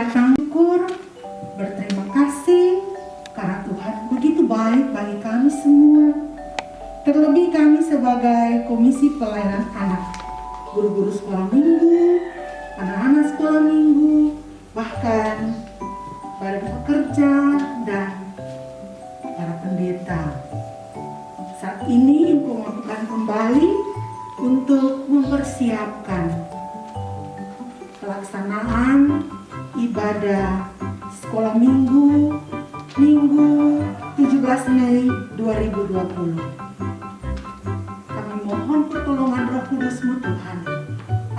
datang syukur, berterima kasih karena Tuhan begitu baik bagi kami semua. Terlebih kami sebagai Komisi Pelayanan Anak, guru-guru sekolah minggu, anak-anak sekolah minggu, bahkan para pekerja dan para pendeta. Saat ini Engkau mampukan kembali untuk mempersiapkan pelaksanaan ibadah sekolah minggu 17 Mei 2020. Kami mohon pertolongan Roh Kudus-Mu Tuhan,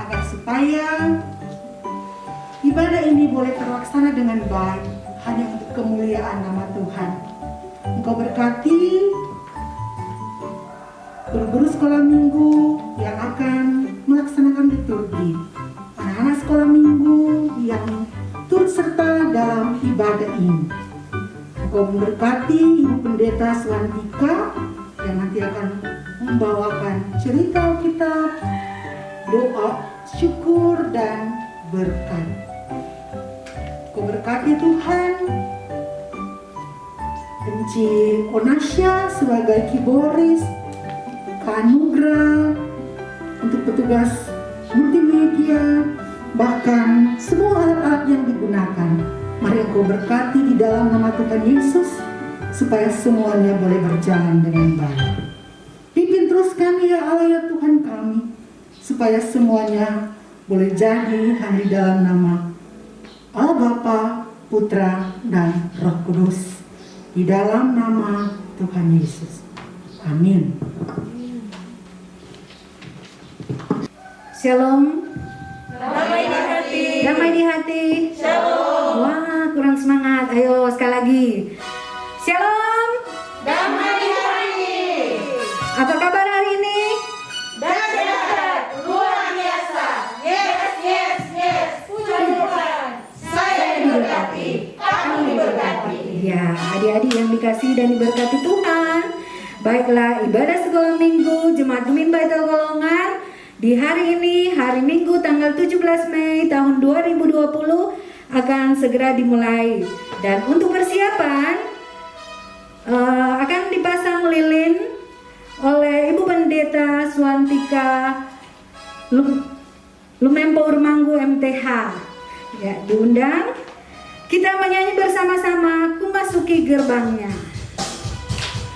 agar supaya ibadah ini boleh terlaksana dengan baik, hanya untuk kemuliaan nama Tuhan. Engkau berkati guru-guru sekolah minggu yang akan melaksanakan liturgi, anak-anak sekolah minggu yang turut serta dalam ibadah ini. Engkau memberkati Ibu Pendeta Swantika yang nanti akan membawakan cerita Alkitab, doa, syukur, dan berkat. Engkau berkati Tuhan Enci Onasya sebagai keyboardis, Kak Nugra untuk petugas multimedia, bahkan semua alat-alat yang digunakan. Mari Engkau berkati di dalam nama Tuhan Yesus, supaya semuanya boleh berjalan dengan baik. Pimpin terus kami ya Allah ya Tuhan kami, supaya semuanya boleh jadi hanya di dalam nama Allah Bapa, Putra, dan Roh Kudus. Di dalam nama Tuhan Yesus. Amin. Shalom. Damai di hati. Damai di hati. Shalom. Wah, kurang semangat. Ayo sekali lagi. Shalom. Damai di hati. Apa kabar hari ini? Dahsyat, luar biasa. Yes, yes, yes. Puji Tuhan. Saya diberkati. Kamu diberkati. Ya, adik-adik yang dikasihi dan diberkati Tuhan. Baiklah, ibadah sekolah minggu Jemaat Gemim Baitul Golongan di hari ini, hari Minggu tanggal 17 Mei tahun 2020 akan segera dimulai. Dan untuk persiapan akan dipasang lilin oleh Ibu Pendeta Swantika Lumempo Urmanggu MTH. Ya, diundang. Kita menyanyi bersama-sama Ku Masuki Gerbangnya.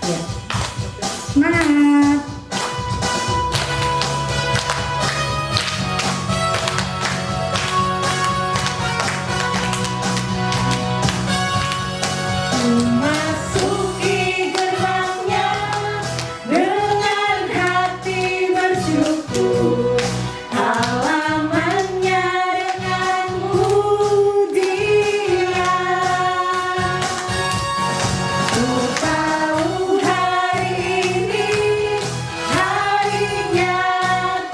Ya. Semangat. Masuki gerbangnya dengan hati bersyukur, halamannya dengan pujian. Ku tahu hari ini harinya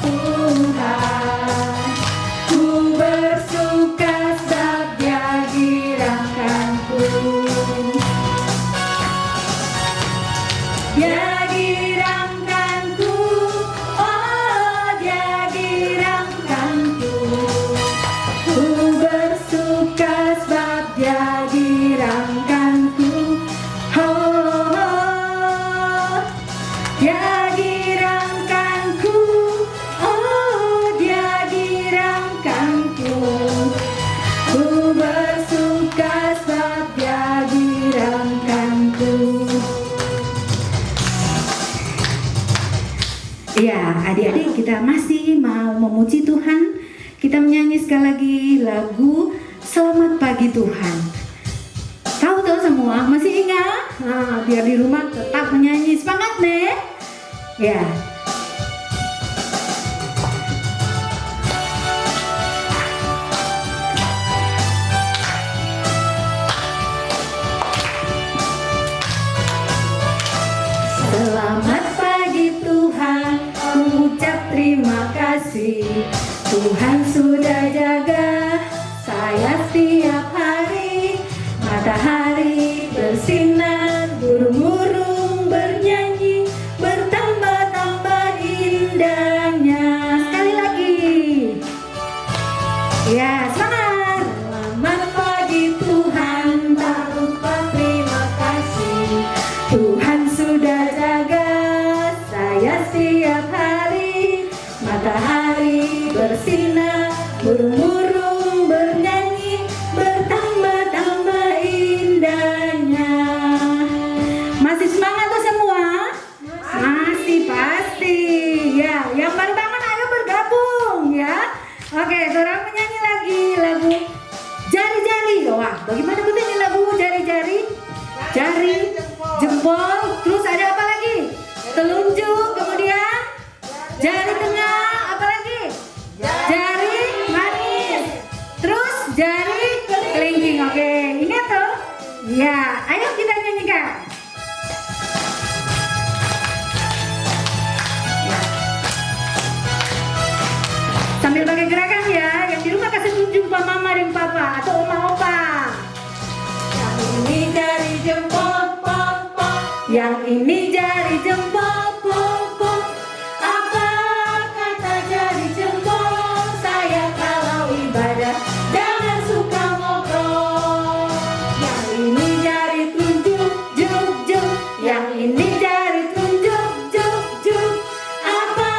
Tuhan, ku bersuka saat Dia girangkanku. Dia girangkanku, oh Dia girangkanku. Ku bersuka sebab Dia girangkanku. Oh, oh, Dia girangkanku, oh Dia girangkanku. Ku bersuka sebab Dia girangkanku. Ya, adik-adik kita masih mau memuji Tuhan. Kita menyanyi sekali lagi lagu Selamat Pagi Tuhan. Tahu semua? Masih ingat? Nah, biar di rumah tetap menyanyi. Semangat nih. Ya. Selamat pagi Tuhan, mengucap terima kasih. Tuhan sudah jaga saya setiap hari. Matahari bersinar, burung-burung bernyanyi, bertambah-tambah indahnya. Sekali lagi. Ya, semangat. Selamat pagi Wah, bagaimana bunyinya lagu jari-jari? Jari, jempol, terus ada apa lagi? Telunjuk, kemudian jari tengah, apa lagi? Jari manis, terus jari kelingking. Oke, ingat tuh? Ya, ayo kita nyanyikan. Sambil pakai gerakan ya, yang di rumah kasih tunjuk Pak Mama dan Papa atau Oma Opa. Yang ini jari jempol, pop, pop. Yang ini jari jempol, pop, pop. Apa kata jari jempol? Saya kalau ibadah jangan suka ngobrol. Yang ini jari tunjuk, juk, juk. Yang ini jari tunjuk, juk, juk. Apa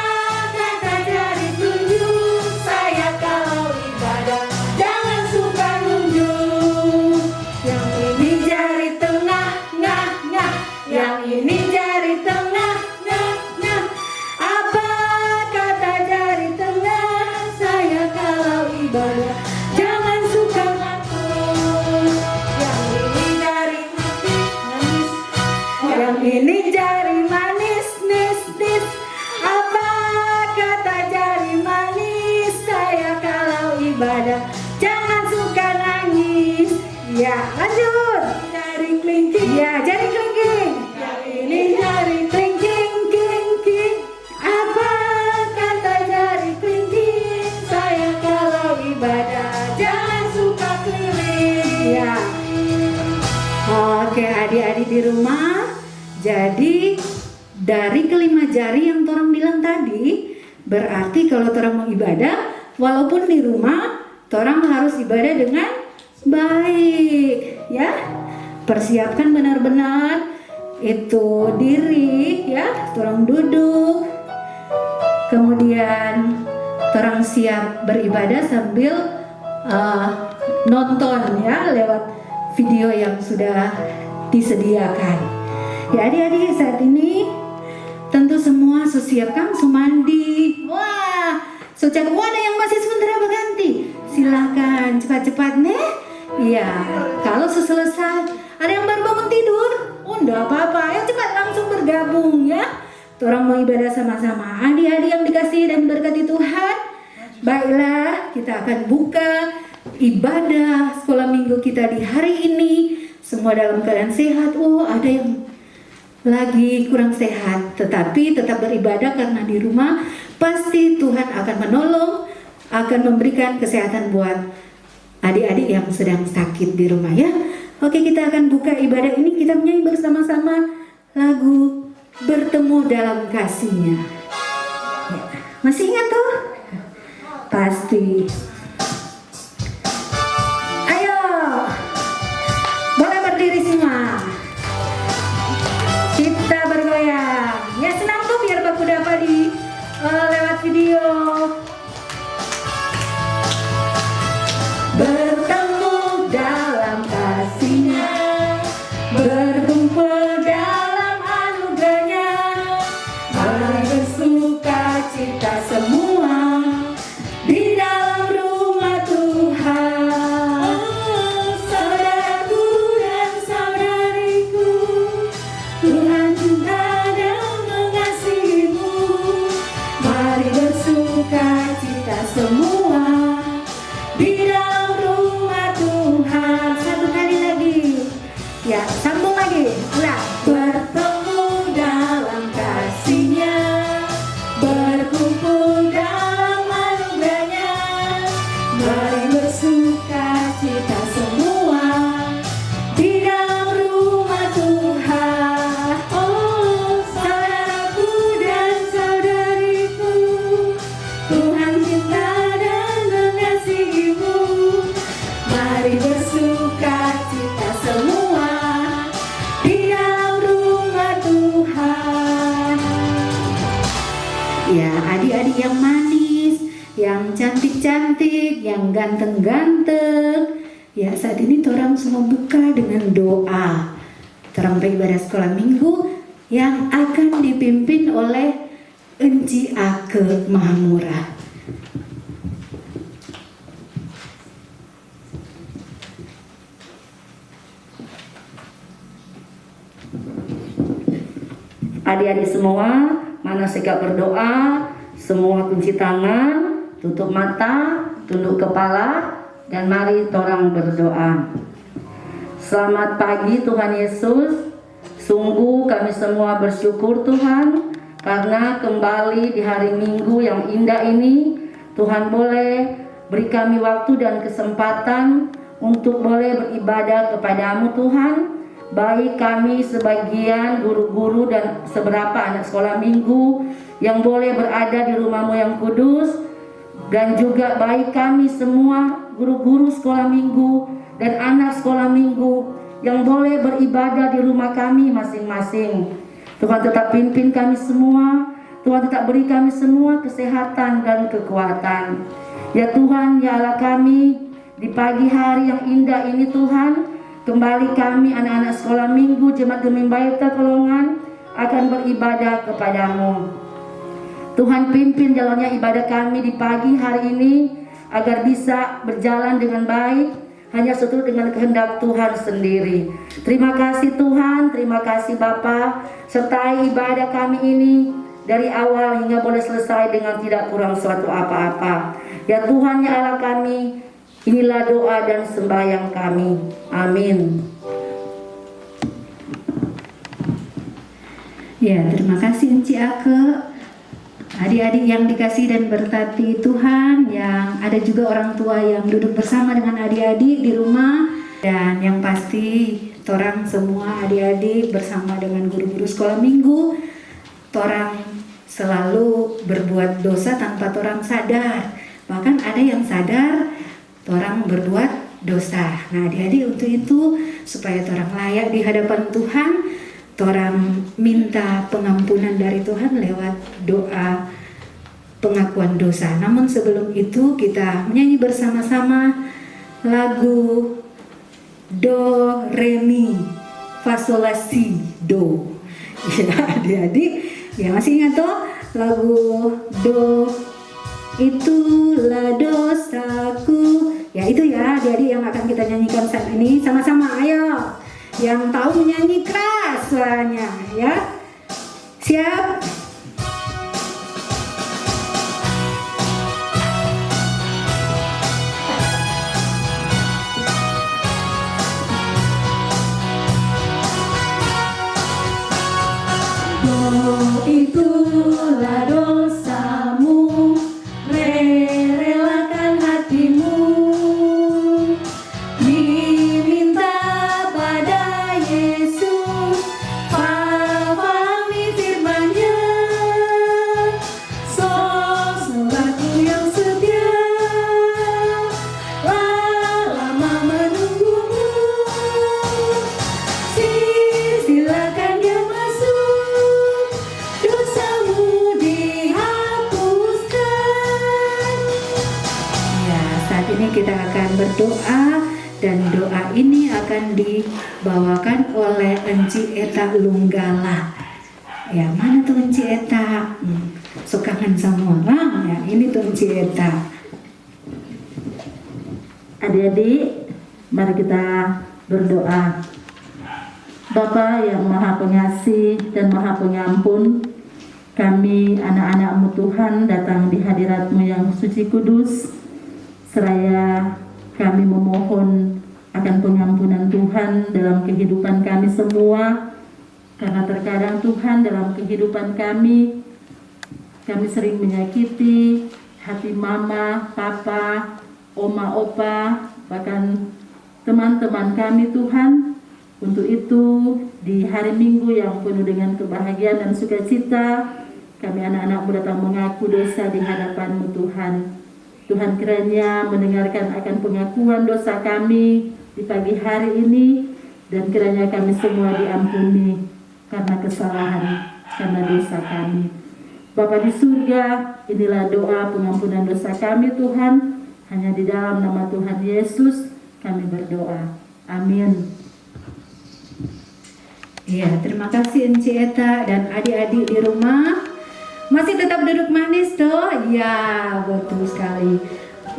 kata jari tunjuk? Saya kalau ibadah jangan suka nunjuk. Yang ini jari tengah, ngah, ngah. Yang ini jari tengah, ngah, ngah. Apa kata jari tengah? Saya kalau ibadah jangan suka ngatur. Yang ini jari manis, yang ini jari manis, nis, nis. Apa kata jari manis? Saya kalau ibadah jangan suka nangis. Ya, lanjut. Jari kelingking. Ya, jari kelingking. Yang ini jari kelingking, king, king. Apa kata jari kelingking? Saya kalau ibadah jangan suka keliling. Ya. Oke, adik-adik di rumah. Jadi dari kelima jari yang orang bilang tadi, berarti kalau orang mau ibadah, walaupun di rumah, orang harus ibadah dengan baik, ya. Persiapkan benar-benar itu diri, ya. Orang duduk, kemudian orang siap beribadah sambil nonton, ya, lewat video yang sudah disediakan. Ya, adik-adik, saat ini tentu semua siapkan mandi. Wah, ada yang masih sebentar berganti. Silakan cepat-cepat nih. Iya, kalau selesai ada yang baru bangun tidur, oh enggak apa-apa, ayo cepat langsung bergabung ya. Orang mau ibadah sama-sama. Adik-adik yang dikasihi dan berkati Tuhan, baiklah kita akan buka ibadah sekolah minggu kita di hari ini. Semua dalam keadaan sehat. Oh, ada yang lagi kurang sehat, tetapi tetap beribadah karena di rumah pasti Tuhan akan menolong, akan memberikan kesehatan buat adik-adik yang sedang sakit di rumah ya. Oke, kita akan buka ibadah ini, kita menyanyi bersama-sama lagu Bertemu Dalam Kasih-Nya. Ya, masih ingat tuh? Pasti. Ayo, boleh berdiri semua. Kita bergoyang. Ya, senang tuh biar baku dapat di lewat video. Bertemu dalam kasih-Nya, berkumpul dalam anugerah-Nya. Mari bersuka cita semua di dalam rumah Tuhan. Saudaraku dan saudariku, Tuhan cinta dan mengasihimu. Mari bersuka cita semua di dalam rumah Tuhan. Satu kali lagi. Ya, sambung lagi. Ulang. Bertemu dalam kasih-Nya, berkumpul dalam anugerah-Nya. Mari bersuka cita semua di dalam rumah Tuhan. Oh, saudaraku dan saudariku, Tuhan cinta dan mengasihimu. Mari bersuka cita semua di dalam rumah Tuhan. Ya, adik-adik yang manis, yang cantik-cantik, yang ganteng-ganteng. Ya, saat ini orang semua buka dengan doa. Orang beribadah sekolah minggu yang akan dipimpin oleh Enci Ake Mahamurah. adik-adik semua, mana sikap berdoa, semua kunci tangan, tutup mata, tunduk kepala, dan mari torang berdoa. Selamat pagi Tuhan Yesus. Sungguh kami semua bersyukur Tuhan, karena kembali di hari Minggu yang indah ini, Tuhan boleh beri kami waktu dan kesempatan untuk boleh beribadah kepadamu Tuhan. Baik kami sebagian guru-guru dan seberapa anak sekolah minggu yang boleh berada di rumahmu yang kudus, dan juga baik kami semua guru-guru sekolah minggu dan anak sekolah minggu yang boleh beribadah di rumah kami masing-masing. Tuhan tetap pimpin kami semua, Tuhan tetap beri kami semua kesehatan dan kekuatan. Ya Tuhan, ya Allah kami, di pagi hari yang indah ini Tuhan, kembali kami anak-anak sekolah minggu Jemaat Gembala Terkolongan akan beribadah kepadamu. Tuhan pimpin jalannya ibadah kami di pagi hari ini agar bisa berjalan dengan baik, hanya seturut dengan kehendak Tuhan sendiri. Terima kasih Tuhan, terima kasih Bapa, sertai ibadah kami ini dari awal hingga boleh selesai dengan tidak kurang suatu apa-apa. Ya Tuhan, ya Allah kami, inilah doa dan sembahyang kami. Amin. Ya, terima kasih Enci Ake. Adik-adik yang dikasih dan berkati Tuhan, yang ada juga orang tua yang duduk bersama dengan adik-adik di rumah, dan yang pasti torang semua adik-adik bersama dengan guru-guru sekolah minggu, torang selalu berbuat dosa tanpa torang sadar. Bahkan ada yang sadar torang berbuat dosa. Nah, adik-adik untuk itu supaya torang layak di hadapan Tuhan, torang minta pengampunan dari Tuhan lewat doa pengakuan dosa. Namun sebelum itu kita menyanyi bersama-sama lagu Do, Re, Mi, Fa, Sol, La, Si, Do. Ya adik-adik, ya masih ingat tuh lagu Do itulah dosaku. Ya itu ya adik-adik yang akan kita nyanyikan saat ini sama-sama. Ayo, yang tahu menyanyi keras suaranya ya. Siap? Do itulah dosamu, relakan hatimu, diminta pada Yesus, pahami firman-Nya, sobatku yang setia, lama menunggumu, silakan dia masuk, dosamu dihapuskan. Ya, saat ini kita akan berdoa, dan doa ini akan dibawakan oleh Enci Eta Lunggala. Ya, mana tuh Enci Eta? So kangen sama orang ya, ini tuh Enci Eta. Adik-adik, mari kita berdoa. Bapa yang Maha Pengasih dan Maha Pengampun, kami anak-anak-Mu Tuhan datang di hadirat-Mu yang suci kudus, seraya kami memohon akan pengampunan Tuhan dalam kehidupan kami semua, karena terkadang Tuhan dalam kehidupan kami sering menyakiti hati mama, papa, oma, opa, bahkan teman-teman kami Tuhan. Untuk itu di hari Minggu yang penuh dengan kebahagiaan dan sukacita, kami anak-anak-Mu datang mengaku dosa di hadapan-Mu Tuhan. Tuhan kiranya mendengarkan akan pengakuan dosa kami di pagi hari ini, dan kiranya kami semua diampuni karena kesalahan, karena dosa kami. Bapa di surga, inilah doa pengampunan dosa kami Tuhan. Hanya di dalam nama Tuhan Yesus kami berdoa. Amin. Ya, terima kasih Enci Eta dan adik-adik di rumah. Masih tetap duduk manis toh? Ya, betul sekali.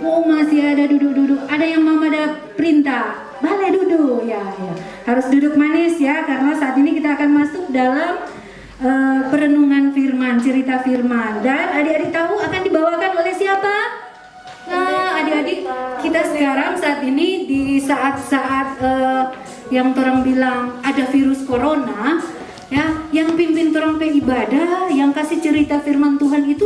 Oh, masih ada duduk-duduk. Ada yang mama ada perintah, boleh duduk ya, ya. Harus duduk manis ya, karena saat ini kita akan masuk dalam perenungan firman, cerita firman. Dan adik-adik tahu akan dibawakan oleh siapa? Nah, adik-adik, kita sekarang saat ini di saat-saat yang orang bilang ada virus corona, ya, yang pimpin orang pe ibadah, yang kasih cerita firman Tuhan itu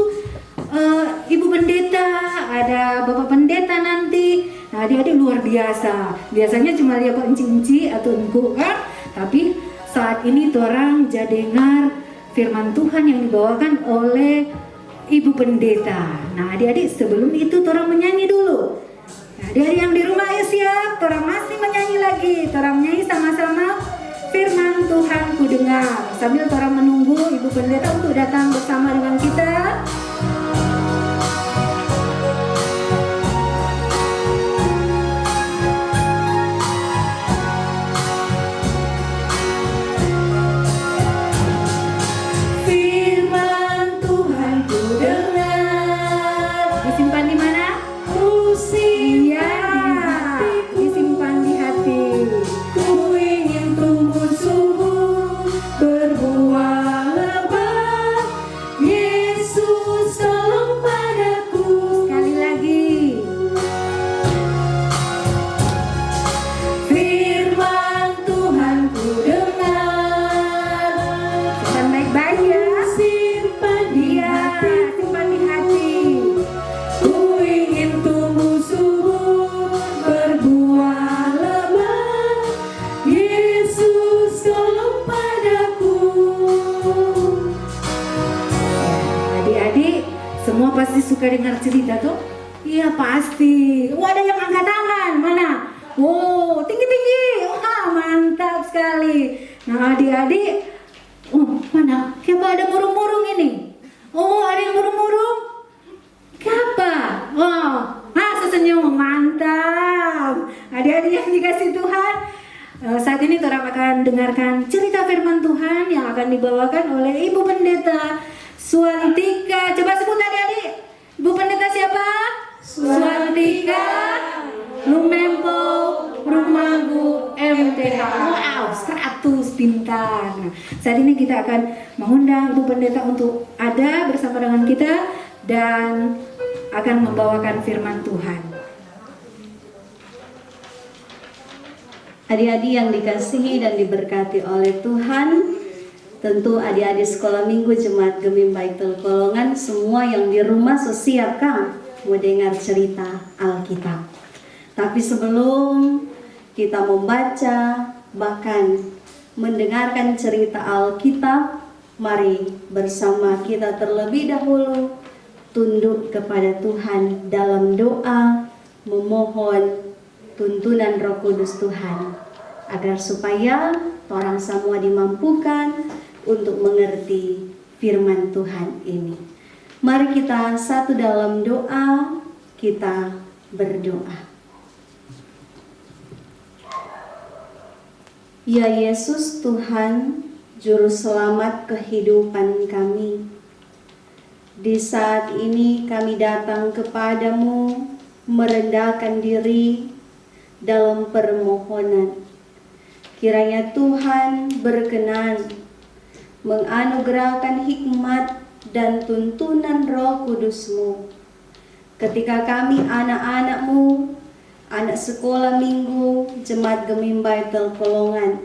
Ibu Pendeta, ada Bapak Pendeta nanti. Nah, adik-adik luar biasa. Biasanya cuma lihat enci-enci atau engku kan, tapi saat ini orang jadi dengar firman Tuhan yang dibawakan oleh Ibu Pendeta. Nah, adik-adik, sebelum itu orang menyanyi dulu. Nah, adik-adik yang di rumah ayo siap, orang masih menyanyi lagi. Orang menyanyi sama-sama firman Tuhan ku dengar. Sambil orang menunggu Ibu Pendeta untuk datang bersama dengan kita. Disimpan di mana? Iya, disimpan di hati. Ku ingin tumbuh subur, berbuah lebat. Yesus tolong padaku. Sekali lagi. Firman Tuhan ku dengar. Simpan baik-baik ya. Simpan di Iya, hati. simpan di hati. Ku ingin tumbuh subur, berbuah lebat. Yesus tolong padaku. Adik-adik, semua pasti suka dengar cerita tuh? Iya pasti. Oh, ada yang angkat tangan, mana? Oh, tinggi-tinggi. Wah, mantap sekali. Nah, adik-adik, mana? Siapa ada murung-murung ini? Oh, ada yang murung-murung? Siapa? Oh, sesenyum, mantap. Adik-adik yang dikasih Tuhan, saat ini orang akan dengarkan cerita firman Tuhan yang akan dibawakan oleh Ibu Pendeta Suantika. Coba sebut adik-adik. Ibu Pendeta siapa? Suantika Lumempo Rumagu MTH. Wow, 100 pintar. Nah, saat ini kita akan mengundang Ibu Pendeta untuk ada bersama dengan kita dan akan membawakan firman Tuhan. Adik-adik yang dikasihi dan diberkati oleh Tuhan, tentu adik-adik sekolah minggu Jemaat Gemim Baitul Kolongan, semua yang di rumah siap kan mau dengar cerita Alkitab. Tapi sebelum kita membaca bahkan mendengarkan cerita Alkitab, mari bersama kita terlebih dahulu tunduk kepada Tuhan dalam doa, memohon tuntunan Roh Kudus Tuhan agar supaya orang semua dimampukan untuk mengerti firman Tuhan ini. Mari kita satu dalam doa, kita berdoa. Ya Yesus Tuhan, Juru Selamat kehidupan kami, di saat ini kami datang kepadamu merendahkan diri dalam permohonan. Kiranya Tuhan berkenan menganugerahkan hikmat dan tuntunan Roh Kudus-Mu ketika kami anak-anak-Mu, anak sekolah minggu Jemaat Gemim Baitul Kolongan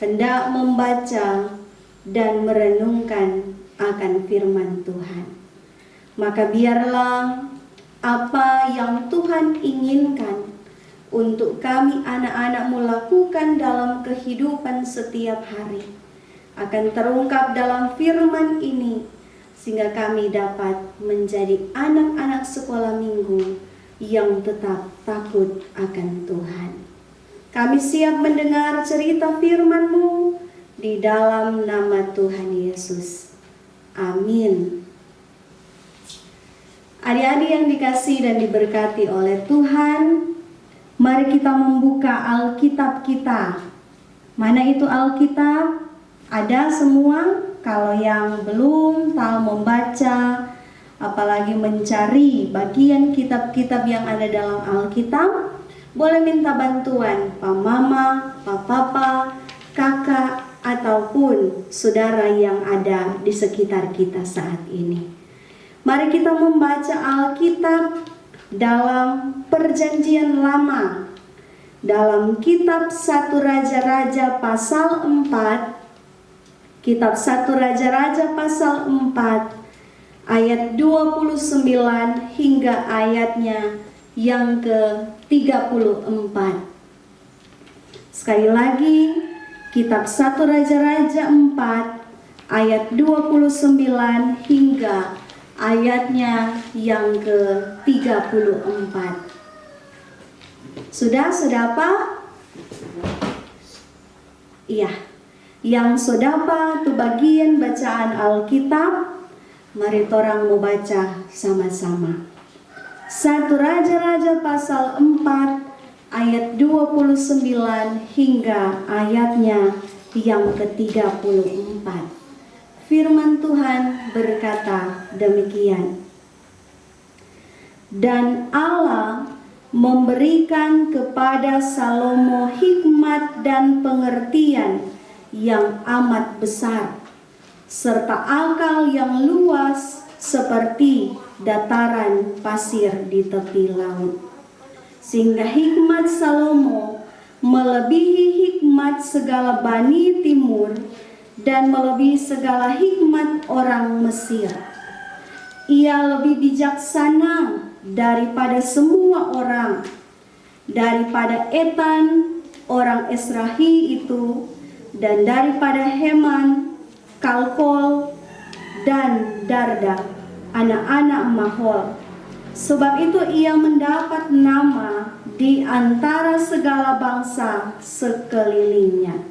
hendak membaca dan merenungkan akan firman Tuhan. Maka biarlah apa yang Tuhan inginkan untuk kami anak-anak-Mu lakukan dalam kehidupan setiap hari akan terungkap dalam firman ini, sehingga kami dapat menjadi anak-anak sekolah minggu yang tetap takut akan Tuhan. Kami siap mendengar cerita firman-Mu di dalam nama Tuhan Yesus. Amin. Adik-adik yang dikasihi dan diberkati oleh Tuhan, mari kita membuka Alkitab kita. Mana itu Alkitab? Ada semua. Kalau yang belum tahu membaca, apalagi mencari bagian kitab-kitab yang ada dalam Alkitab, boleh minta bantuan Pak Mama, Pak Papa, Kakak, ataupun saudara yang ada di sekitar kita saat ini. Mari kita membaca Alkitab dalam Perjanjian Lama, dalam kitab 1 Raja-Raja pasal 4, kitab 1 Raja-Raja pasal 4 ayat 29 hingga ayatnya yang ke-34. Sekali lagi, kitab 1 Raja-Raja 4 ayat 29 hingga ayatnya yang ke-34. Sudah apa? Iya. Yang sodapa tu bagian bacaan Alkitab. Mari torang mau baca sama-sama. 1 Raja-Raja pasal 4 ayat 29 hingga ayatnya yang ke-34. Firman Tuhan berkata demikian. Dan Allah memberikan kepada Salomo hikmat dan pengertian yang amat besar, serta akal yang luas seperti dataran pasir di tepi laut. Sehingga hikmat Salomo melebihi hikmat segala Bani Timur dan melebihi segala hikmat orang Mesir. Ia lebih bijaksana daripada semua orang, daripada Etan orang Esrahi itu, dan daripada Heman, Kalkol, dan Darda, anak-anak Mahol. Sebab itu ia mendapat nama di antara segala bangsa sekelilingnya.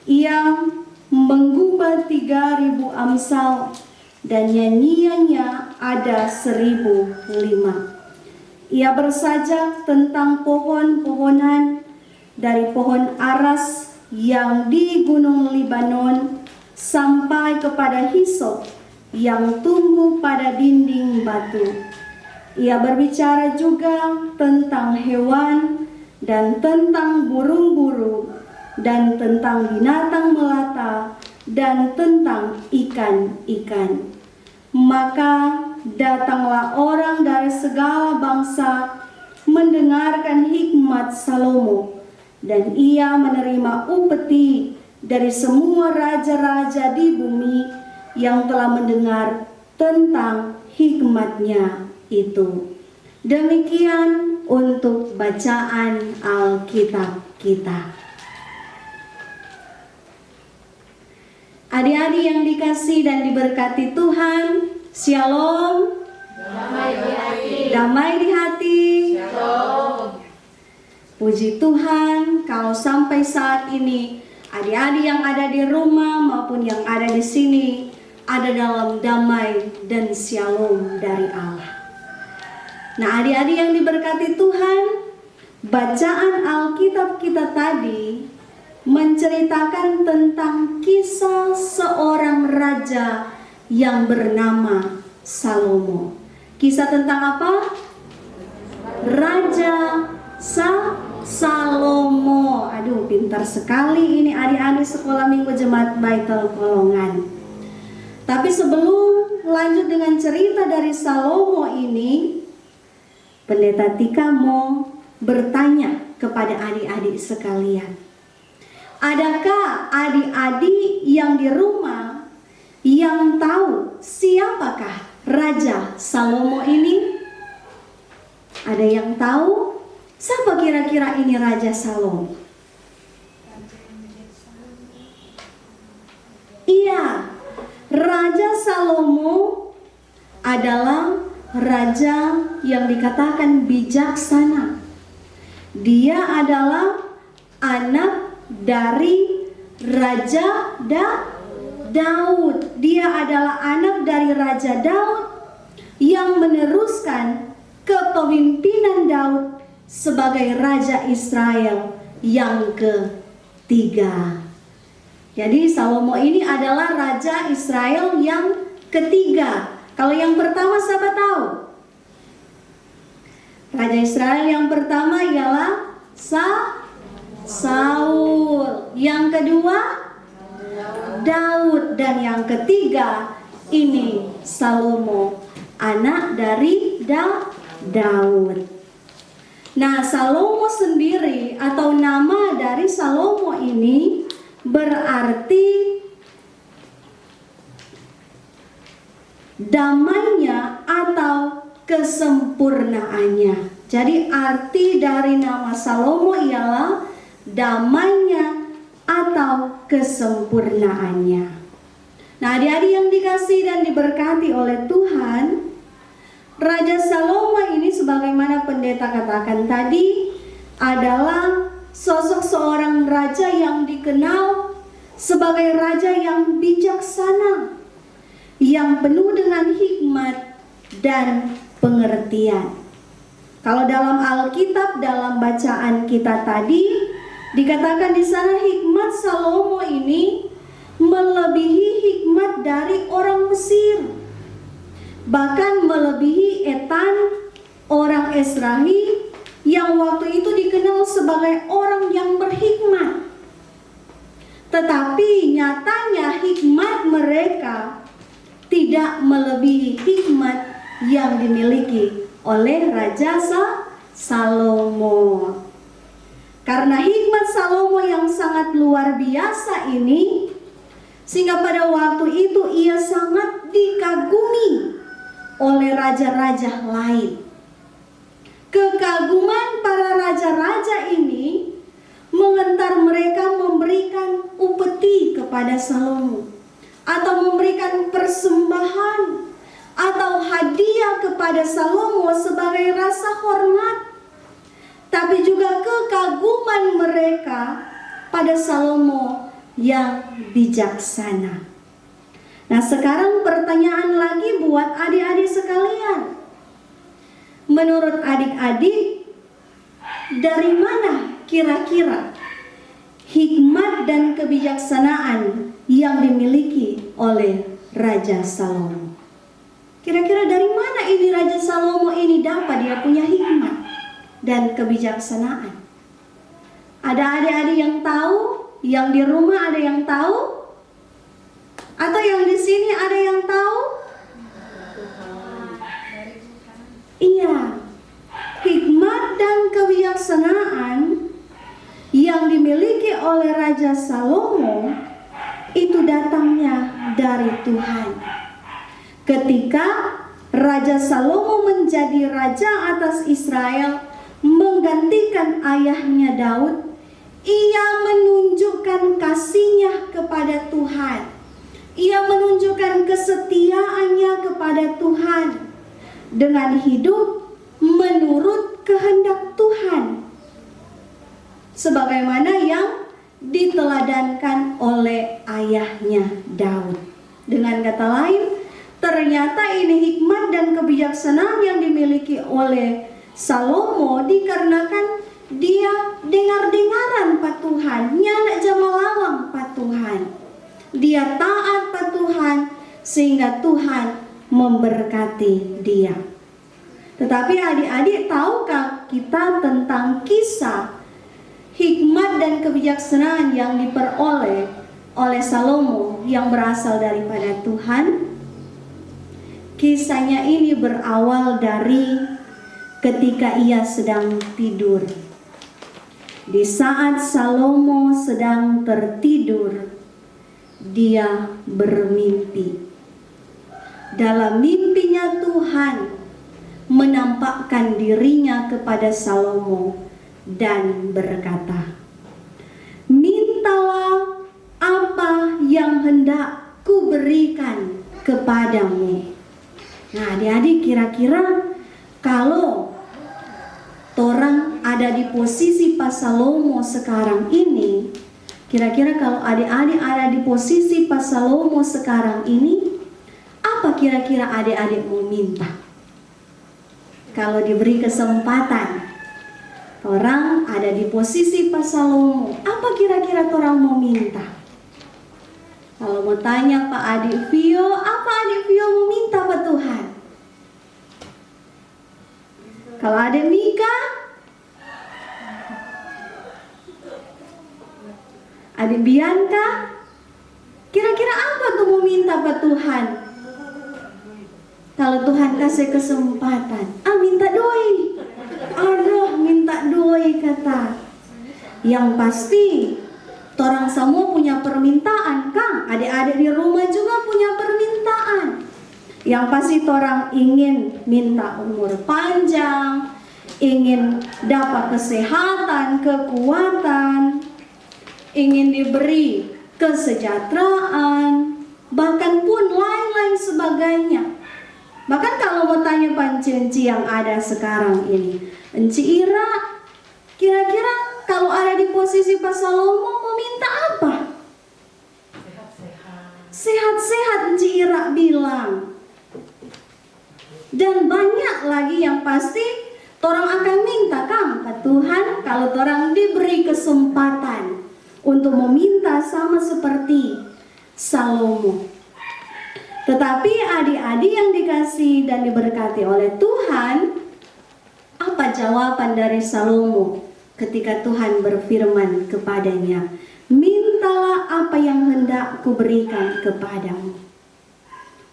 Ia menggubah 3.000 amsal dan nyanyiannya ada 1.005. Ia bersajak tentang pohon-pohonan dari pohon aras yang di gunung Libanon sampai kepada hisop yang tumbuh pada dinding batu. Ia berbicara juga tentang hewan dan tentang burung-burung dan tentang binatang melata dan tentang ikan-ikan. Maka datanglah orang dari segala bangsa mendengarkan hikmat Salomo, dan ia menerima upeti dari semua raja-raja di bumi yang telah mendengar tentang hikmatnya itu. Demikian untuk bacaan Alkitab kita. Adik-adik yang dikasihi dan diberkati Tuhan, Shalom. Damai di hati. Shalom. Puji Tuhan, kalau sampai saat ini adik-adik yang ada di rumah maupun yang ada di sini ada dalam damai dan shalom dari Allah. Nah, adik-adik yang diberkati Tuhan, bacaan Alkitab kita tadi menceritakan tentang kisah seorang raja yang bernama Salomo. Kisah tentang apa? Raja Salomo. Aduh, pintar sekali ini adik-adik sekolah minggu Jemaat Baitul Kolongan. Tapi sebelum lanjut dengan cerita dari Salomo ini, Pendeta Tika mau bertanya kepada adik-adik sekalian. Adakah adik-adik yang di rumah yang tahu siapakah Raja Salomo ini? Ada yang tahu? Siapa kira-kira ini Raja Salomo? Iya, Raja Salomo adalah raja yang dikatakan bijaksana. Dia adalah anak dari Raja Daud. Dia adalah anak dari Raja Daud yang meneruskan kepemimpinan Daud sebagai Raja Israel yang ketiga. Jadi Salomo ini adalah Raja Israel yang ketiga. Kalau yang pertama siapa tahu? Raja Israel yang pertama ialah Saul. Yang kedua Daud. Dan yang ketiga ini Salomo, anak dari Daud. Nah, Salomo sendiri atau nama dari Salomo ini berarti damainya atau kesempurnaannya. Jadi arti dari nama Salomo ialah damainya atau kesempurnaannya. Nah, adik-adik yang dikasihi dan diberkati oleh Tuhan, Raja Salomo ini sebagaimana pendeta katakan tadi adalah sosok seorang raja yang dikenal sebagai raja yang bijaksana, yang penuh dengan hikmat dan pengertian. Kalau dalam Alkitab, dalam bacaan kita tadi dikatakan di sana hikmat Salomo ini melebihi hikmat dari orang Mesir, bahkan melebihi Etan orang Esrahi yang waktu itu dikenal sebagai orang yang berhikmat. Tetapi nyatanya hikmat mereka tidak melebihi hikmat yang dimiliki oleh Raja Salomo. Karena hikmat Salomo yang sangat luar biasa ini, sehingga pada waktu itu ia sangat dikagumi oleh raja-raja lain. Kekaguman para raja-raja ini mengantar mereka memberikan upeti kepada Salomo, atau memberikan persembahan atau hadiah kepada Salomo sebagai rasa hormat, tapi juga kekaguman mereka pada Salomo yang bijaksana. Nah, sekarang pertanyaan lagi buat adik-adik sekalian. Menurut adik-adik, dari mana kira-kira hikmat dan kebijaksanaan yang dimiliki oleh Raja Salomo? Kira-kira dari mana ini Raja Salomo ini dapat dia punya hikmat dan kebijaksanaan? Ada adik-adik yang tahu? Yang di rumah ada yang tahu? Atau yang di sini ada yang tahu? Iya, hikmat dan kebijaksanaan yang dimiliki oleh Raja Salomo itu datangnya dari Tuhan. Ketika Raja Salomo menjadi raja atas Israel, menggantikan ayahnya Daud, ia menunjukkan kasihnya kepada Tuhan. Ia menunjukkan kesetiaannya kepada Tuhan dengan hidup menurut kehendak Tuhan, sebagaimana yang diteladankan oleh ayahnya Daud. Dengan kata lain, ternyata ini hikmat dan kebijaksanaan yang dimiliki oleh Salomo dikarenakan dia dengar-dengaran Pak Tuhan, nyanak jamalawang Pak Tuhan. Dia taat Pak Tuhan sehingga Tuhan memberkati dia. Tetapi adik-adik, tahukah kita tentang kisah hikmat dan kebijaksanaan yang diperoleh oleh Salomo yang berasal daripada Tuhan? Kisahnya ini berawal dari ketika ia sedang tidur. Di saat Salomo sedang tertidur, dia bermimpi. Dalam mimpinya Tuhan menampakkan dirinya kepada Salomo dan berkata, "Mintalah apa yang hendak kuberikan kepadamu." Nah, adik-adik, kira-kira kalau orang ada di posisi Pak Salomo sekarang ini, kira-kira kalau adik-adik ada di posisi Pak Salomo sekarang ini, apa kira-kira adik-adik mau minta? Kalau diberi kesempatan, orang ada di posisi Pak Salomo, apa kira-kira orang mau minta? Kalau mau tanya Pak Adik Vio, apa Adik Vio mau minta Pak Tuhan? Kalau Adik Mika, Adik Bianca, mau minta apa Tuhan? Kalau Tuhan kasih kesempatan, minta doi. Aduh, minta doi kata. Yang pasti, torang semua punya permintaan, Kang. Adik-adik di rumah juga punya permintaan. Yang pasti torang ingin minta umur panjang, ingin dapat kesehatan, kekuatan, ingin diberi kesejahteraan, bahkan pun lain-lain sebagainya. Bahkan kalau mau tanya panci-enci yang ada sekarang ini, Enci Ira, kira-kira kalau ada di posisi Pak Salomo mau minta apa? Sehat-sehat, Enci Ira bilang. Dan banyak lagi yang pasti torang akan minta, Kang, ke Tuhan kalau torang diberi kesempatan untuk meminta sama seperti Salomo. Tetapi adik-adik yang dikasih dan diberkati oleh Tuhan, apa jawaban dari Salomo ketika Tuhan berfirman kepadanya, mintalah apa yang hendak kuberikan kepadamu.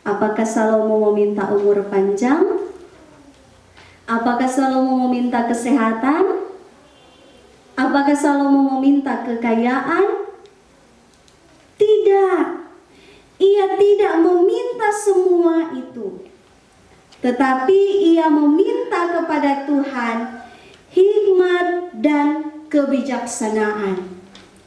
Apakah Salomo meminta umur panjang? Apakah Salomo meminta kesehatan? Apakah Salomo meminta kekayaan? Tidak. Ia tidak meminta semua itu. Tetapi ia meminta kepada Tuhan hikmat dan kebijaksanaan,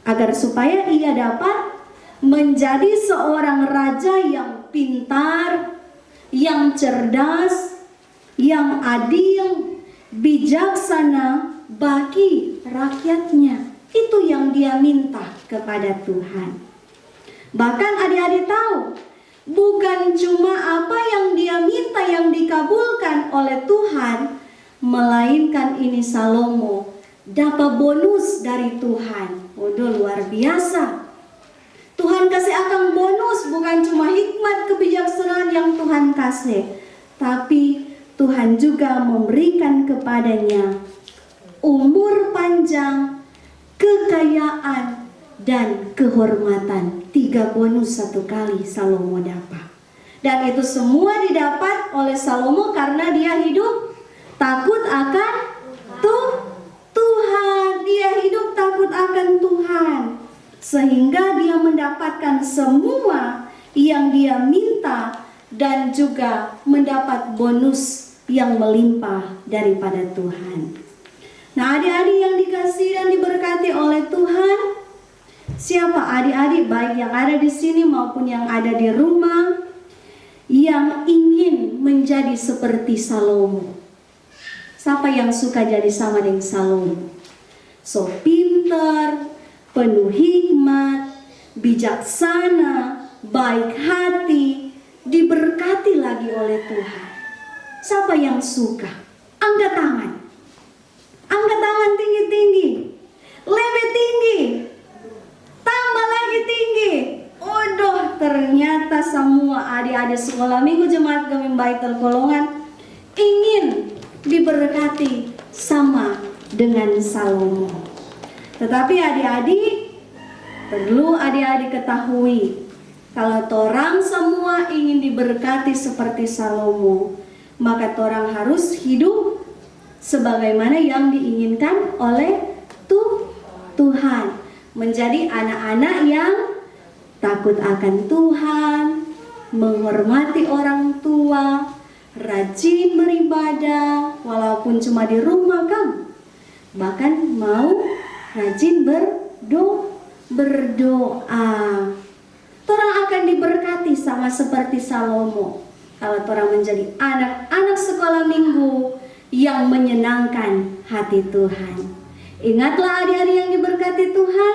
agar supaya ia dapat menjadi seorang raja yang pintar, yang cerdas, yang adil, bijaksana bagi rakyatnya. Itu yang dia minta kepada Tuhan. Bahkan adik-adik tahu, bukan cuma apa yang dia minta yang dikabulkan oleh Tuhan, melainkan ini Salomo dapat bonus dari Tuhan. Waduh, luar biasa. Tuhan kasih akan bonus, bukan cuma hikmat kebijaksanaan yang Tuhan kasih, tapi Tuhan juga memberikan kepadanya umur panjang, kekayaan, dan kehormatan. 3 bonus 1 kali Salomo dapat. Dan itu semua didapat oleh Salomo karena dia hidup takut akan Tuhan. Dia hidup takut akan Tuhan, sehingga dia mendapatkan semua yang dia minta dan juga mendapat bonus yang melimpah daripada Tuhan. Nah, adik-adik yang dikasihi dan diberkati oleh Tuhan, siapa adik-adik baik yang ada di sini maupun yang ada di rumah yang ingin menjadi seperti Salomo? Siapa yang suka jadi sama dengan Salomo? So pintar, penuh hikmat, bijaksana, baik hati, diberkati lagi oleh Tuhan. Siapa yang suka? Angkat tangan. Angkat tangan tinggi-tinggi. Lebih tinggi. Tambah lagi tinggi. Odoh, ternyata semua adik-adik sekolah minggu Jemaat Gemim Baitul Kolongan ingin diberkati sama dengan Salomo. Tetapi adik-adik, perlu adik-adik ketahui, kalau torang semua ingin diberkati seperti Salomo, maka torang harus hidup sebagaimana yang diinginkan oleh Tuhan. Menjadi anak-anak yang takut akan Tuhan, menghormati orang tua, rajin beribadah, walaupun cuma di rumah kan. Bahkan mau rajin berdoa. Torang akan diberkati sama seperti Salomo kalau torang menjadi anak-anak sekolah minggu yang menyenangkan hati Tuhan. Ingatlah adik-adik yang diberkati Tuhan,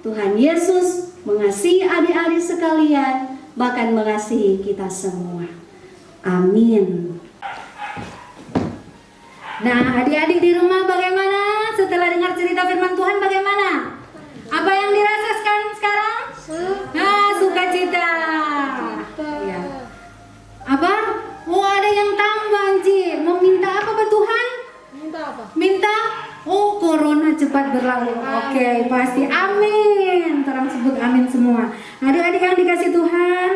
Tuhan Yesus mengasihi adik-adik sekalian, bahkan mengasihi kita semua. Amin. Nah, adik-adik di rumah bagaimana? Setelah dengar cerita firman Tuhan bagaimana? Apa yang dirasakan sekarang? Nah, sukacita. Ya. Apa? Oh, ada yang tambah, Ci. Mau minta apa ke Tuhan? Minta apa? Minta, oh, corona cepat berlalu. Oke, pasti amin. Terang sebut amin semua. Adik-adik yang dikasih Tuhan,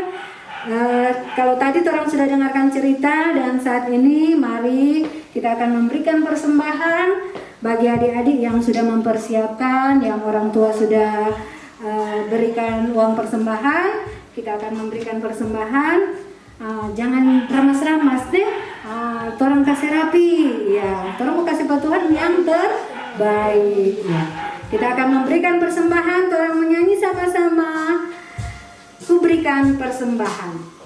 Kalau tadi orang sudah dengarkan cerita, dan saat ini mari kita akan memberikan persembahan bagi adik-adik yang sudah mempersiapkan, yang orang tua sudah berikan uang persembahan. Kita akan memberikan persembahan. Jangan ramas-ramas deh. Torang kasih rapi, ya. Torang mau kasih Tuhan yang terbaik. Ya. Kita akan memberikan persembahan. Torang menyanyi sama-sama. Ku berikan persembahan.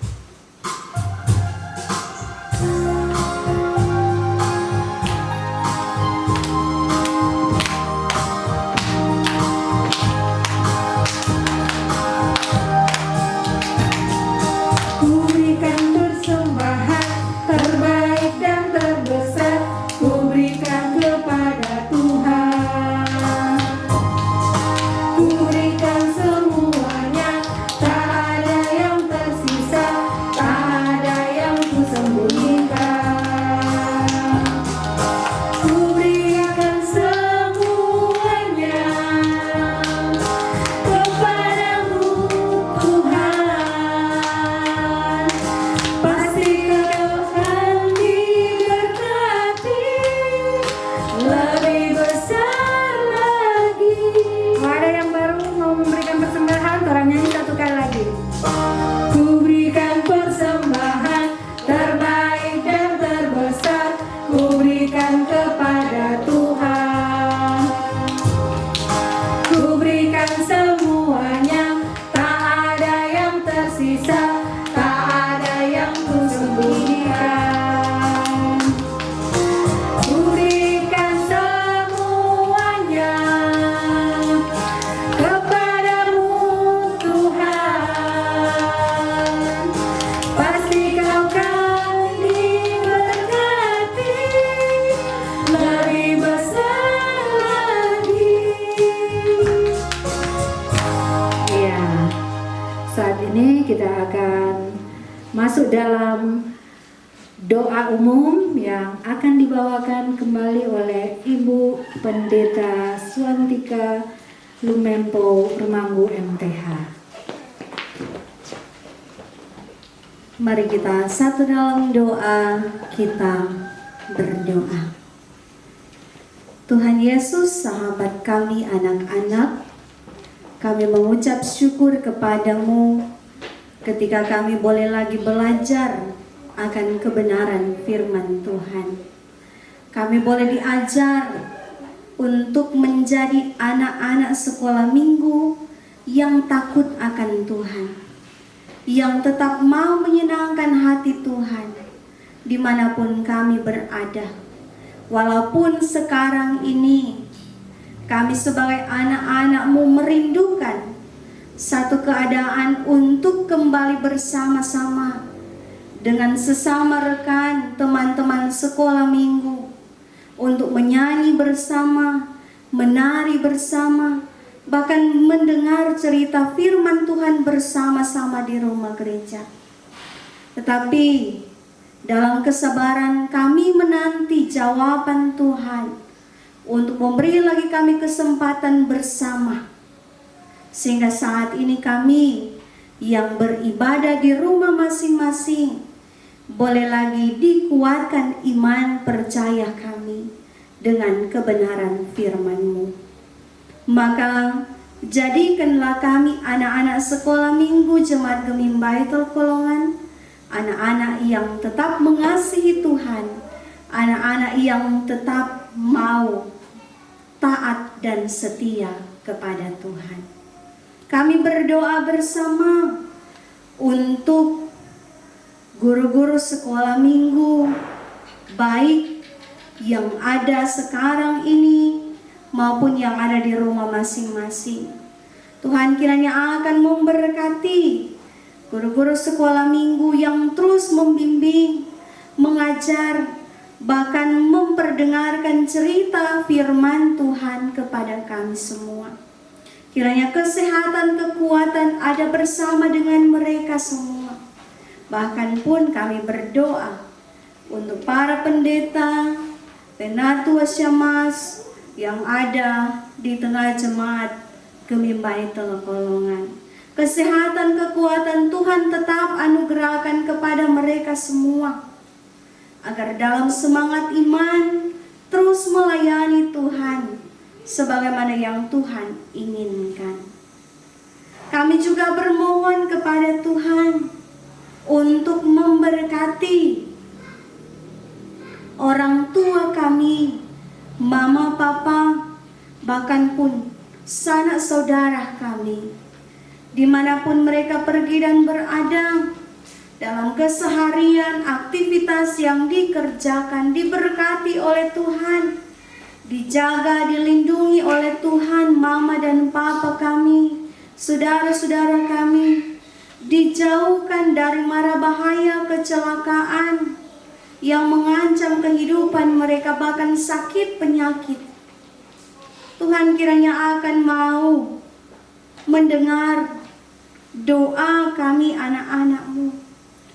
Masuk dalam doa umum yang akan dibawakan kembali oleh Ibu Pendeta Swantika Lumempo Remanggu MTH. Mari kita satu dalam doa, kita berdoa. Tuhan Yesus, sahabat kami anak-anak, kami mengucap syukur kepadamu ketika kami boleh lagi belajar akan kebenaran firman Tuhan. Kami boleh diajar untuk menjadi anak-anak sekolah minggu yang takut akan Tuhan, yang tetap mau menyenangkan hati Tuhan dimanapun kami berada. Walaupun sekarang ini kami sebagai anak-anak-Mu merindukan satu keadaan untuk kembali bersama-sama dengan sesama rekan teman-teman sekolah minggu, untuk menyanyi bersama, menari bersama, bahkan mendengar cerita firman Tuhan bersama-sama di rumah gereja. Tetapi dalam kesabaran kami menanti jawaban Tuhan untuk memberi lagi kami kesempatan bersama, sehingga saat ini kami yang beribadah di rumah masing-masing boleh lagi dikuatkan iman percaya kami dengan kebenaran firman-Mu. Maka jadikanlah kami anak-anak sekolah minggu Jemaat Gemim Baitul Kolongan, anak-anak yang tetap mengasihi Tuhan, anak-anak yang tetap mau taat dan setia kepada Tuhan. Kami berdoa bersama untuk guru-guru sekolah minggu, baik yang ada sekarang ini maupun yang ada di rumah masing-masing. Tuhan kiranya akan memberkati guru-guru sekolah minggu yang terus membimbing, mengajar, bahkan memperdengarkan cerita firman Tuhan kepada kami semua. Kiranya kesehatan, kekuatan ada bersama dengan mereka semua. Bahkan pun kami berdoa untuk para pendeta, penatua syamas yang ada di tengah jemaat Gemim Baitul Kolongan. Kesehatan, kekuatan Tuhan tetap anugerahkan kepada mereka semua, agar dalam semangat iman terus melayani Tuhan sebagaimana yang Tuhan inginkan. Kami juga bermohon kepada Tuhan untuk memberkati orang tua kami, mama, papa, bahkan pun sanak saudara kami, dimanapun mereka pergi dan berada, dalam keseharian aktivitas yang dikerjakan diberkati oleh Tuhan, dijaga, dilindungi oleh Tuhan. Mama dan papa kami, saudara-saudara kami, dijauhkan dari mara bahaya kecelakaan yang mengancam kehidupan mereka, bahkan sakit penyakit. Tuhan kiranya akan mau mendengar doa kami anak-anak-Mu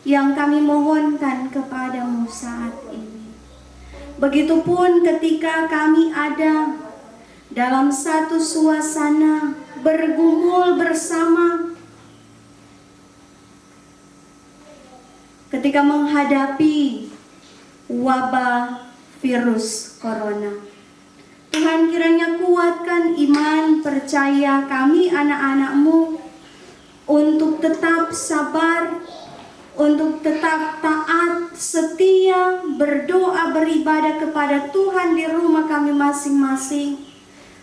yang kami mohonkan kepadamu saat ini. Begitupun ketika kami ada dalam satu suasana bergumul bersama ketika menghadapi wabah virus corona. Tuhan kiranya kuatkan iman percaya kami anak-anak-Mu untuk tetap sabar, untuk tetap taat, setia, berdoa, beribadah kepada Tuhan di rumah kami masing-masing,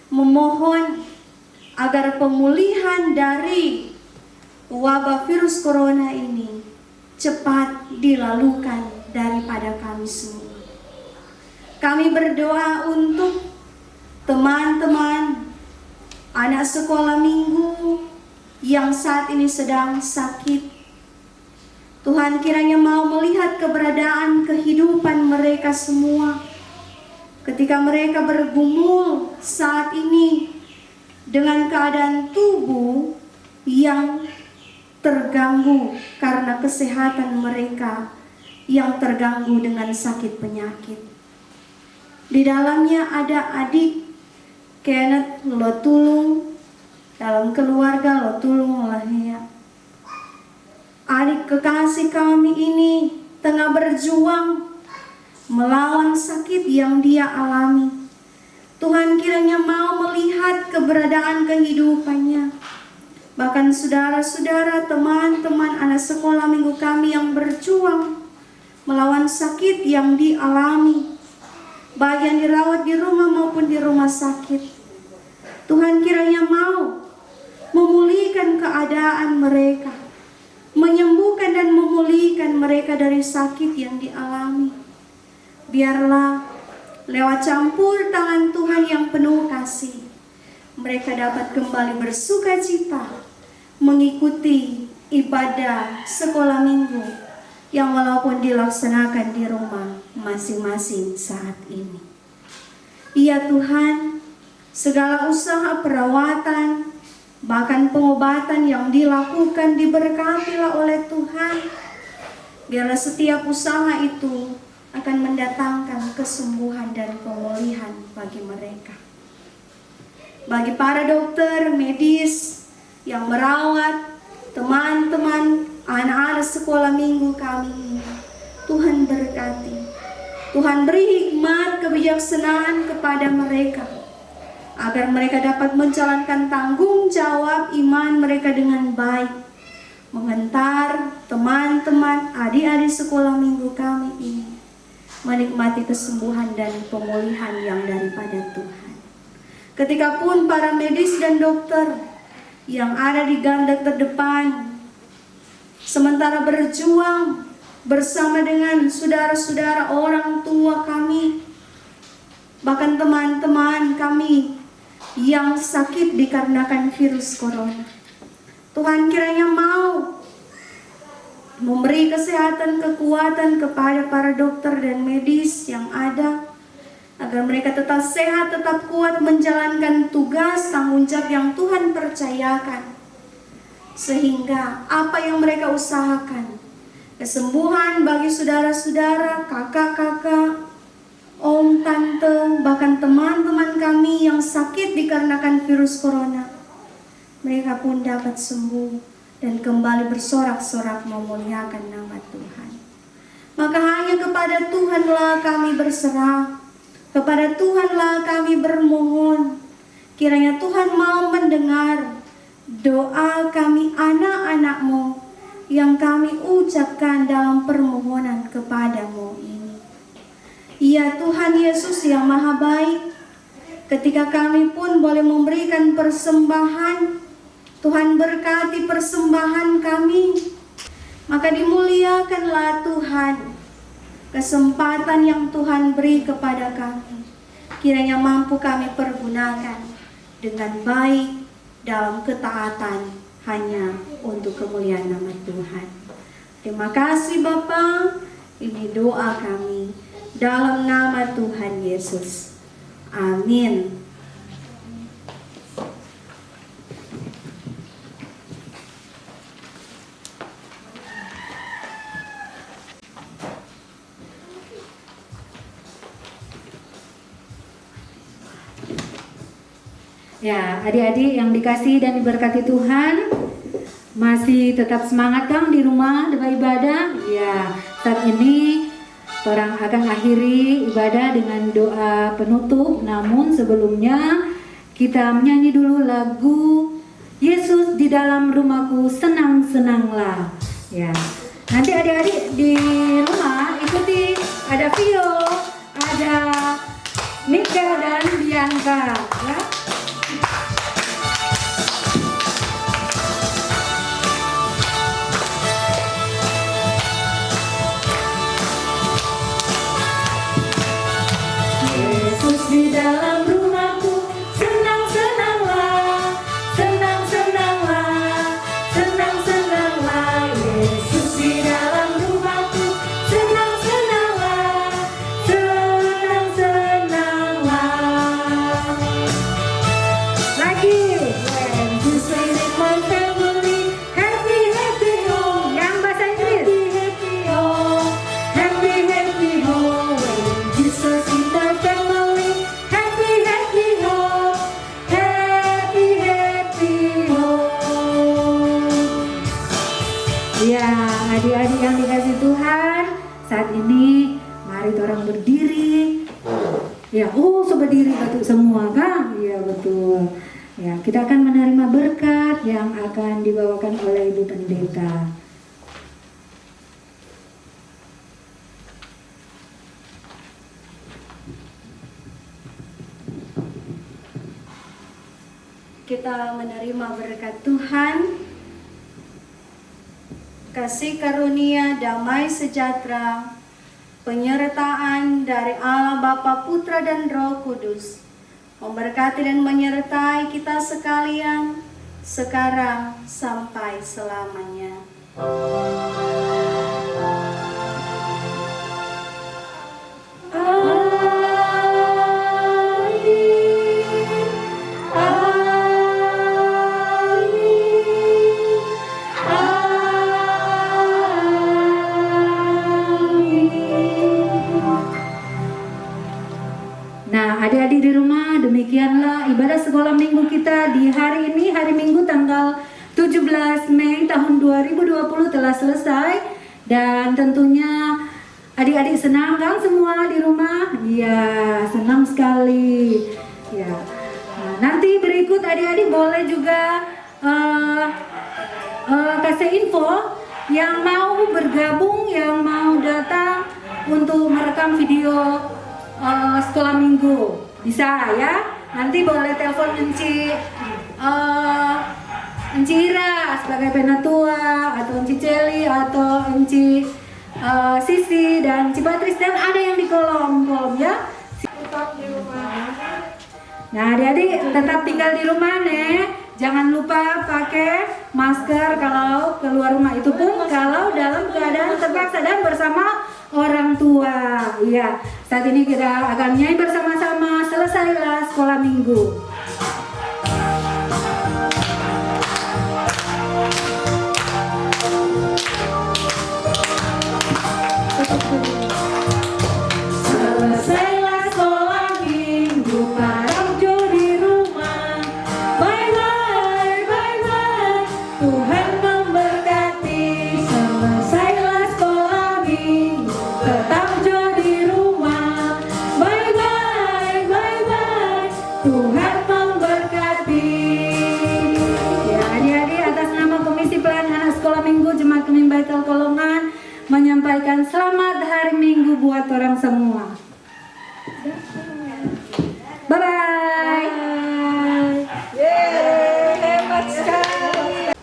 memohon agar pemulihan dari wabah virus corona ini cepat dilalukan daripada kami semua. Kami berdoa untuk teman-teman anak sekolah minggu yang saat ini sedang sakit. Tuhan kiranya mau melihat keberadaan kehidupan mereka semua ketika mereka bergumul saat ini dengan keadaan tubuh yang terganggu karena kesehatan mereka yang terganggu dengan sakit penyakit. Di dalamnya ada adik Kenneth Lotulung, dalam keluarga Lotulung Lahia. Adik kekasih kami ini tengah berjuang melawan sakit yang dia alami. Tuhan kiranya mau melihat keberadaan kehidupannya. Bahkan saudara-saudara, teman-teman anak sekolah minggu kami yang berjuang melawan sakit yang dialami, baik yang dirawat di rumah maupun di rumah sakit. Tuhan kiranya mau memulihkan keadaan mereka, menyembuhkan dan memulihkan mereka dari sakit yang dialami. Biarlah lewat campur tangan Tuhan yang penuh kasih, mereka dapat kembali bersuka cita mengikuti ibadah sekolah minggu yang walaupun dilaksanakan di rumah masing-masing saat ini. Ya Tuhan, segala usaha perawatan, bahkan pengobatan yang dilakukan diberkatilah oleh Tuhan. Biarlah setiap usaha itu akan mendatangkan kesembuhan dan pemulihan bagi mereka. Bagi para dokter, medis yang merawat teman-teman anak-anak sekolah minggu kami, Tuhan berkati. Tuhan beri hikmat kebijaksanaan kepada mereka, agar mereka dapat menjalankan tanggung jawab iman mereka dengan baik, mengantar teman-teman adik-adik sekolah minggu kami ini menikmati kesembuhan dan pemulihan yang daripada Tuhan. Ketika pun para medis dan dokter yang ada di garda terdepan sementara berjuang bersama dengan saudara-saudara orang tua kami, bahkan teman-teman kami yang sakit dikarenakan virus corona, Tuhan kiranya mau memberi kesehatan, kekuatan kepada para dokter dan medis yang ada, agar mereka tetap sehat, tetap kuat menjalankan tugas tanggung jawab yang Tuhan percayakan, sehingga apa yang mereka usahakan, kesembuhan bagi saudara-saudara, kakak-kakak, om, tante, bahkan teman-teman kami yang sakit dikarenakan virus corona, mereka pun dapat sembuh dan kembali bersorak-sorak memuliakan nama Tuhan. Maka hanya kepada Tuhanlah kami berserah, kepada Tuhanlah kami bermohon. Kiranya Tuhan mau mendengar doa kami anak-anak-Mu yang kami ucapkan dalam permohonan kepadamu ini. Ya Tuhan Yesus yang maha baik, ketika kami pun boleh memberikan persembahan, Tuhan berkati persembahan kami, maka dimuliakanlah Tuhan kesempatan yang Tuhan beri kepada kami. Kiranya mampu kami pergunakan dengan baik dalam ketaatan hanya untuk kemuliaan nama Tuhan. Terima kasih Bapa, ini doa kami dalam nama Tuhan Yesus. Amin. Ya, adik-adik yang dikasih dan diberkati Tuhan, masih tetap semangat kan di rumah beribadah? Ya, saat ini orang akan akhiri ibadah dengan doa penutup. Namun sebelumnya kita menyanyi dulu lagu Yesus di dalam rumahku senang-senanglah. Ya, nanti adik-adik di rumah ikuti, ada Vio, ada Mika dan Bianca, ya. Di dalam rumahku senang-senanglah, senang-senanglah, senang-senanglah. Yesus di dalam rumahku senang-senanglah, senang-senanglah. Lagi, When you say that my family happy, happy home, yang bahasa Inggris. happy, happy home, happy, happy home. When Jesus in the family, happy, happy home, happy, happy home. Ya, adik-adik yang dikasih Tuhan, saat ini mari orang berdiri. Ya, berdiri betul semua kan? Iya betul. Ya, kita akan menerima berkat yang akan dibawakan oleh Ibu Pendeta. Kita menerima berkat Tuhan, kasih karunia, damai sejahtera, penyertaan dari Allah Bapa, Putra dan Roh Kudus, memberkati dan menyertai kita sekalian, sekarang sampai selamanya. Nah, adik-adik di rumah, demikianlah ibadah sekolah minggu kita di hari ini, hari Minggu tanggal 17 Mei tahun 2020 telah selesai. Dan tentunya adik-adik senang kan semua di rumah? Iya, senang sekali. Ya. Nah, nanti berikut adik-adik boleh juga kasih info yang mau bergabung, yang mau datang untuk merekam video sekolah minggu, bisa ya. Nanti boleh telepon Enci Ira sebagai penatua, atau Enci Celi, atau Enci Sisi dan Ci Patris, dan ada yang di kolom ya. Nah, adik-adik tetap tinggal di rumah nih. Jangan lupa pakai masker kalau keluar rumah, itu pun kalau dalam keadaan terpaksa dan bersama orang tua. Iya, saat ini kita akan nyanyi bersama-sama Selesailah Sekolah Minggu. Selesailah sekolah minggu, para ujo di rumah. Bye bye, bye sampaikan selamat hari Minggu buat orang semua. Bye-bye.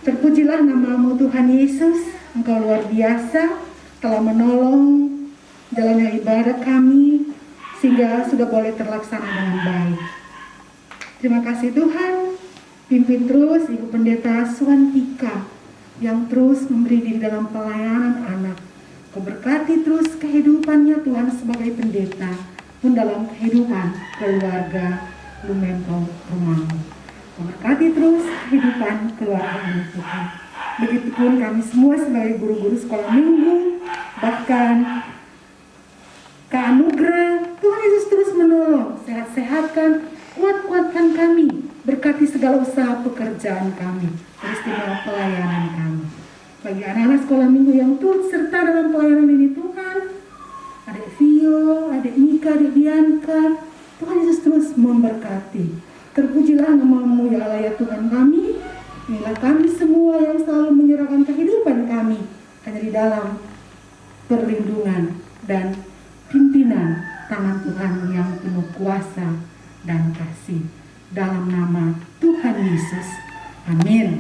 Terpujilah namamu Tuhan Yesus, Engkau luar biasa, telah menolong jalannya ibadah kami, sehingga sudah boleh terlaksana dengan baik. Terima kasih Tuhan, pimpin terus Ibu Pendeta Swantika, yang terus memberi diri dalam pelayanan anak. Kau berkati terus kehidupannya Tuhan sebagai pendeta, pun dalam kehidupan keluarga Lumempo Rumahmu. Berkati terus kehidupan keluarga ini Tuhan. Begitupun kami semua sebagai guru-guru sekolah minggu, bahkan Kak Anugrah, Tuhan Yesus terus menolong, sehat-sehatkan, kuat-kuatkan kami, berkati segala usaha pekerjaan kami, peristiwa pelayanan kami. Bagi anak-anak sekolah minggu yang turut serta dalam pelayanan ini Tuhan, adik Vio, adik Mika, adik Bianca, Tuhan Yesus terus memberkati. Terpujilah namamu ya Allah ya Tuhan kami. Inilah kami semua yang selalu menyerahkan kehidupan kami hanya di dalam perlindungan dan pimpinan tangan Tuhan yang penuh kuasa dan kasih. Dalam nama Tuhan Yesus. Amin.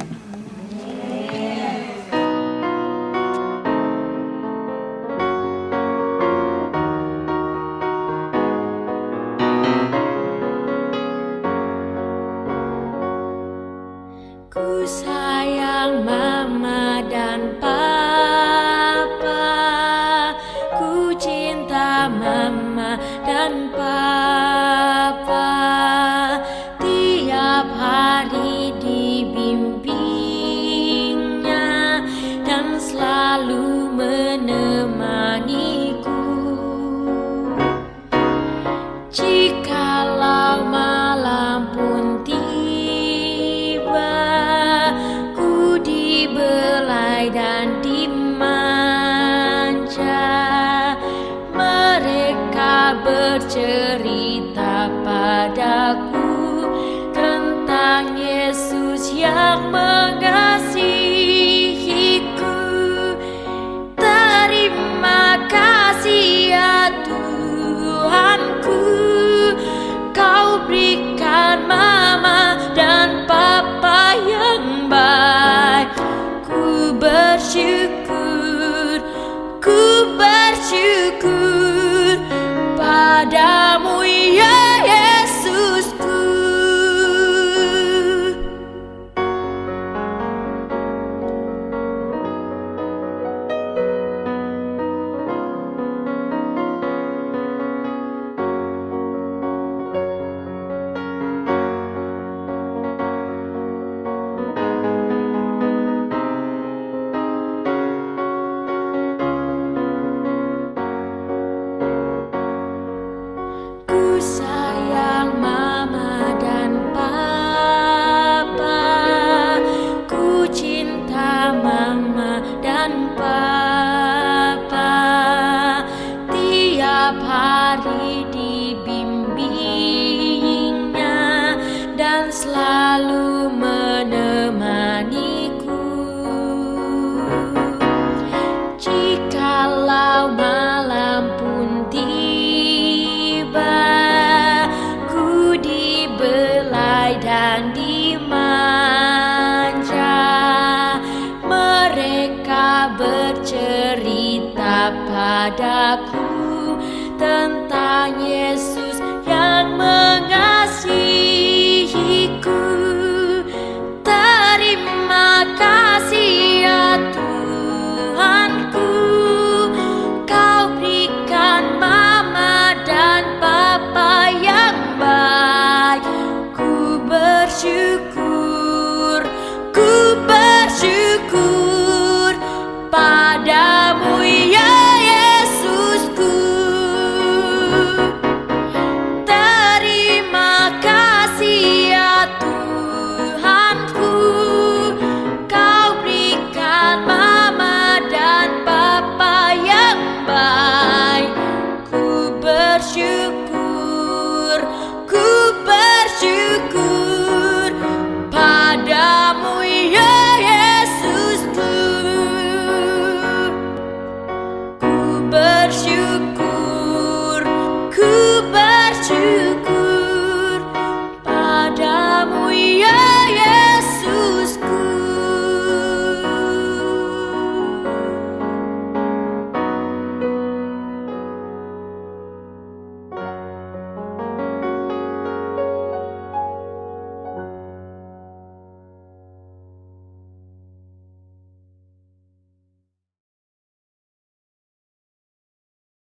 Ku sayang mama dan papa, ku cinta mama dan papa. Tiap hari dibimbingnya dan selalu menemaniku. Jikalau malam pun dan dimanja, mereka bercerita padaku tentang Yesus yang mengasihiku. Terima kasih ya Tuhanku, Kau berikan mama dan papa yang baik. Ku bersyukur padamu ya Yesusku. Sayang mama dan papa, ku cinta mama dan papa. Tiap hari dibimbingnya dan selalu menemaniku. Jikalau malam pun dan dimanja, mereka bercerita padaku